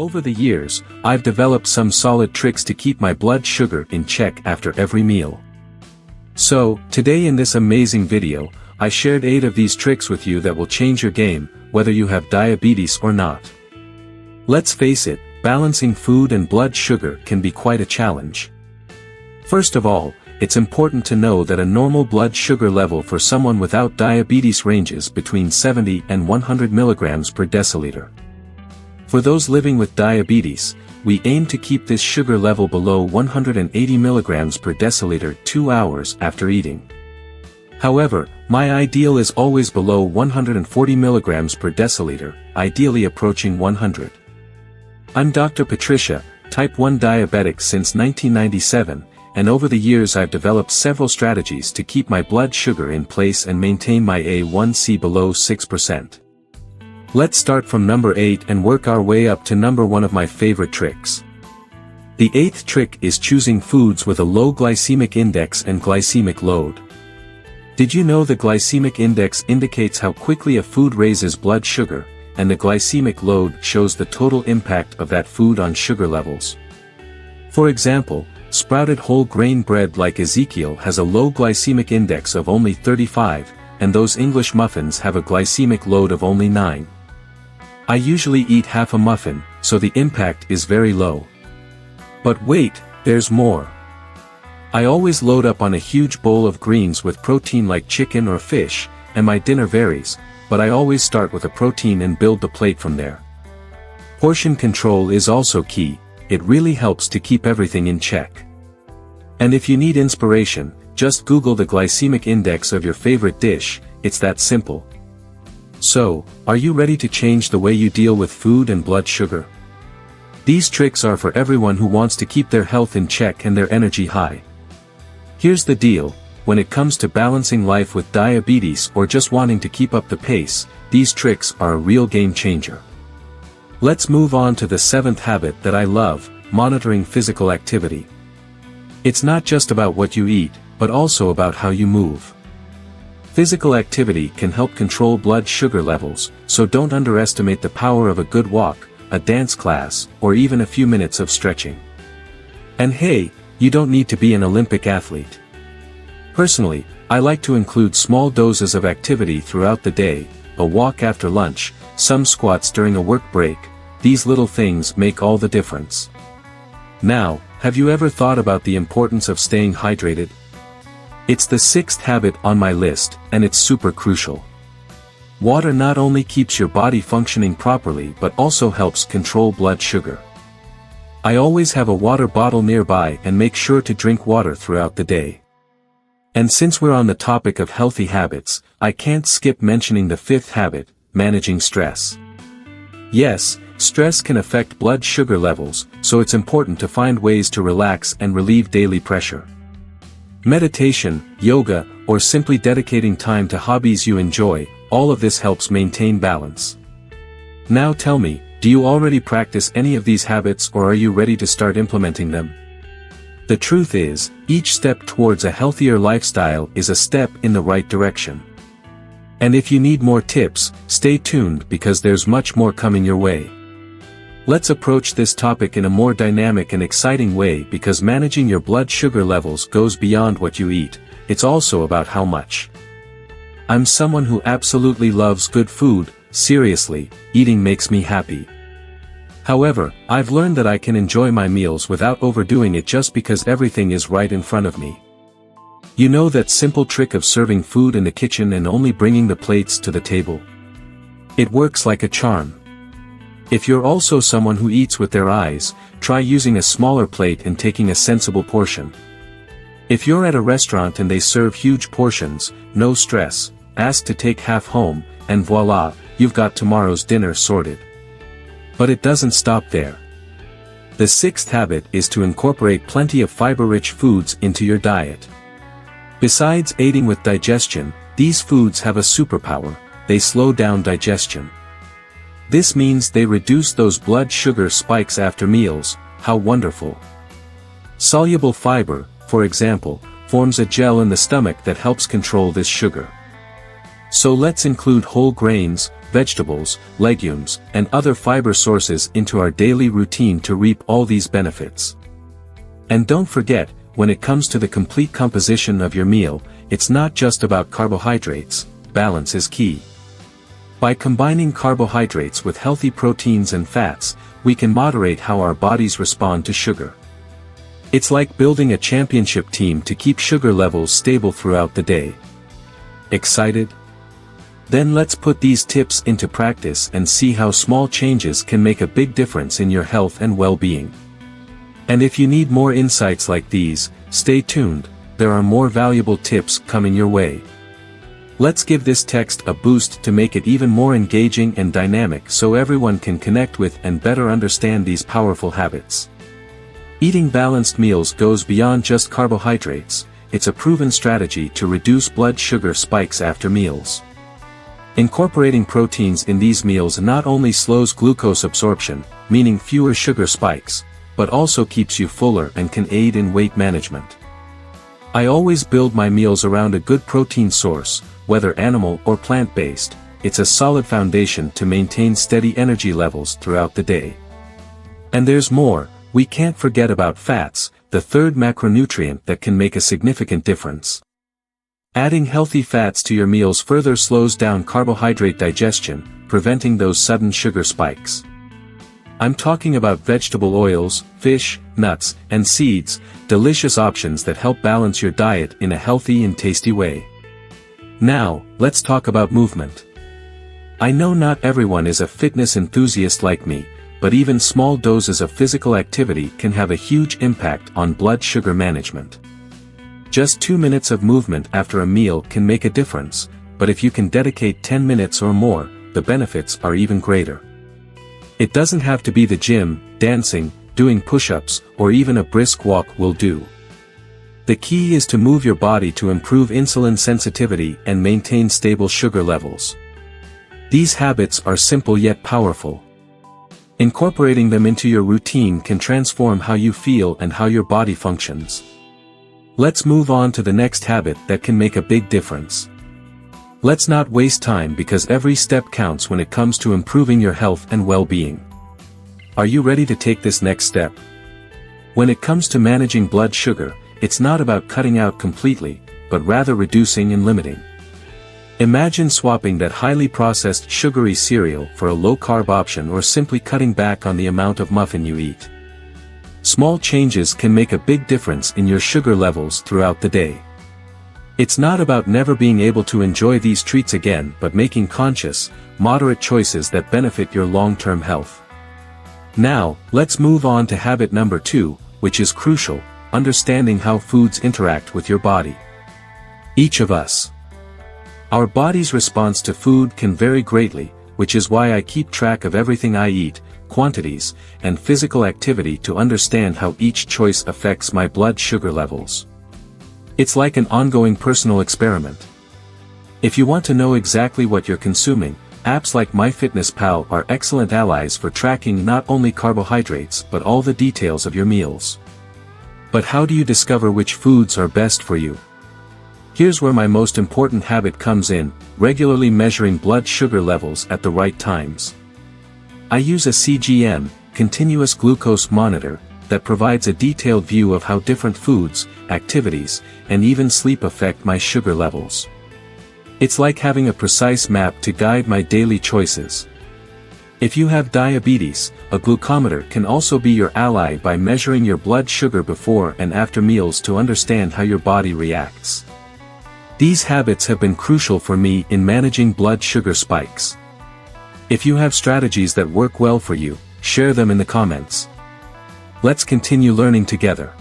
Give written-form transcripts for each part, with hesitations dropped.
Over the years, I've developed some solid tricks to keep my blood sugar in check after every meal. So, today in this amazing video, I shared 8 of these tricks with you that will change your game, whether you have diabetes or not. Let's face it, balancing food and blood sugar can be quite a challenge. First of all, it's important to know that a normal blood sugar level for someone without diabetes ranges between 70 and 100 milligrams per deciliter. For those living with diabetes, we aim to keep this sugar level below 180 milligrams per deciliter 2 hours after eating. However, my ideal is always below 140 milligrams per deciliter, ideally approaching 100. I'm Dr. Patricia, type 1 diabetic since 1997, and over the years I've developed several strategies to keep my blood sugar in place and maintain my A1C below 6%. Let's start from number 8 and work our way up to number 1 of my favorite tricks. The 8th trick is choosing foods with a low glycemic index and glycemic load. Did you know the glycemic index indicates how quickly a food raises blood sugar, and the glycemic load shows the total impact of that food on sugar levels? For example, sprouted whole grain bread like Ezekiel has a low glycemic index of only 35, and those English muffins have a glycemic load of only 9. I usually eat half a muffin, so the impact is very low. But wait, there's more. I always load up on a huge bowl of greens with protein like chicken or fish, and my dinner varies, but I always start with a protein and build the plate from there. Portion control is also key, it really helps to keep everything in check. And if you need inspiration, just Google the glycemic index of your favorite dish, it's that simple. So, are you ready to change the way you deal with food and blood sugar? These tricks are for everyone who wants to keep their health in check and their energy high. Here's the deal, when it comes to balancing life with diabetes or just wanting to keep up the pace, these tricks are a real game changer. Let's move on to the 7th habit that I love, monitoring physical activity. It's not just about what you eat, but also about how you move. Physical activity can help control blood sugar levels, so don't underestimate the power of a good walk, a dance class, or even a few minutes of stretching. And hey, you don't need to be an Olympic athlete. Personally, I like to include small doses of activity throughout the day, a walk after lunch, some squats during a work break. These little things make all the difference. Now, have you ever thought about the importance of staying hydrated? It's the 6th habit on my list, and it's super crucial. Water not only keeps your body functioning properly but also helps control blood sugar. I always have a water bottle nearby and make sure to drink water throughout the day. And since we're on the topic of healthy habits, I can't skip mentioning the 5th habit, managing stress. Yes, stress can affect blood sugar levels, so it's important to find ways to relax and relieve daily pressure. Meditation, yoga, or simply dedicating time to hobbies you enjoy, all of this helps maintain balance. Now tell me, do you already practice any of these habits or are you ready to start implementing them? The truth is, each step towards a healthier lifestyle is a step in the right direction. And if you need more tips, stay tuned because there's much more coming your way. Let's approach this topic in a more dynamic and exciting way because managing your blood sugar levels goes beyond what you eat, it's also about how much. I'm someone who absolutely loves good food, seriously, eating makes me happy. However, I've learned that I can enjoy my meals without overdoing it just because everything is right in front of me. You know that simple trick of serving food in the kitchen and only bringing the plates to the table? It works like a charm. If you're also someone who eats with their eyes, try using a smaller plate and taking a sensible portion. If you're at a restaurant and they serve huge portions, no stress, ask to take half home, and voila, you've got tomorrow's dinner sorted. But it doesn't stop there. The 6th habit is to incorporate plenty of fiber-rich foods into your diet. Besides aiding with digestion, these foods have a superpower, they slow down digestion. This means they reduce those blood sugar spikes after meals. How wonderful. Soluble fiber, for example, forms a gel in the stomach that helps control this sugar. So let's include whole grains, vegetables, legumes, and other fiber sources into our daily routine to reap all these benefits. And don't forget, when it comes to the complete composition of your meal, it's not just about carbohydrates, balance is key. By combining carbohydrates with healthy proteins and fats, we can moderate how our bodies respond to sugar. It's like building a championship team to keep sugar levels stable throughout the day. Excited? Then let's put these tips into practice and see how small changes can make a big difference in your health and well-being. And if you need more insights like these, stay tuned, there are more valuable tips coming your way. Let's give this text a boost to make it even more engaging and dynamic so everyone can connect with and better understand these powerful habits. Eating balanced meals goes beyond just carbohydrates, it's a proven strategy to reduce blood sugar spikes after meals. Incorporating proteins in these meals not only slows glucose absorption, meaning fewer sugar spikes, but also keeps you fuller and can aid in weight management. I always build my meals around a good protein source, whether animal or plant-based. It's a solid foundation to maintain steady energy levels throughout the day. And there's more, we can't forget about fats, the third macronutrient that can make a significant difference. Adding healthy fats to your meals further slows down carbohydrate digestion, preventing those sudden sugar spikes. I'm talking about vegetable oils, fish, nuts, and seeds, delicious options that help balance your diet in a healthy and tasty way. Now, let's talk about movement. I know not everyone is a fitness enthusiast like me, but even small doses of physical activity can have a huge impact on blood sugar management. Just 2 minutes of movement after a meal can make a difference, but if you can dedicate 10 minutes or more, the benefits are even greater. It doesn't have to be the gym, dancing, doing push-ups, or even a brisk walk will do. The key is to move your body to improve insulin sensitivity and maintain stable sugar levels. These habits are simple yet powerful. Incorporating them into your routine can transform how you feel and how your body functions. Let's move on to the next habit that can make a big difference. Let's not waste time because every step counts when it comes to improving your health and well-being. Are you ready to take this next step? When it comes to managing blood sugar, it's not about cutting out completely, but rather reducing and limiting. Imagine swapping that highly processed sugary cereal for a low-carb option or simply cutting back on the amount of muffin you eat. Small changes can make a big difference in your sugar levels throughout the day. It's not about never being able to enjoy these treats again but making conscious, moderate choices that benefit your long-term health. Now, let's move on to habit number 2, which is crucial, understanding how foods interact with your body. Each of us. Our body's response to food can vary greatly, which is why I keep track of everything I eat, quantities, and physical activity to understand how each choice affects my blood sugar levels. It's like an ongoing personal experiment. If you want to know exactly what you're consuming, apps like MyFitnessPal are excellent allies for tracking not only carbohydrates but all the details of your meals. But how do you discover which foods are best for you? Here's where my most important habit comes in, regularly measuring blood sugar levels at the right times. I use a CGM, continuous glucose monitor, that provides a detailed view of how different foods, activities, and even sleep affect my sugar levels. It's like having a precise map to guide my daily choices. If you have diabetes, a glucometer can also be your ally by measuring your blood sugar before and after meals to understand how your body reacts. These habits have been crucial for me in managing blood sugar spikes. If you have strategies that work well for you, share them in the comments. Let's continue learning together.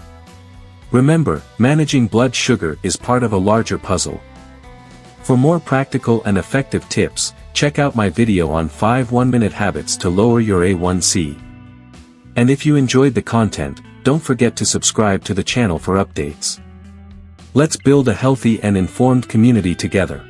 Remember, managing blood sugar is part of a larger puzzle. For more practical and effective tips, check out my video on 5 1-minute habits to lower your A1C. And if you enjoyed the content, don't forget to subscribe to the channel for updates. Let's build a healthy and informed community together.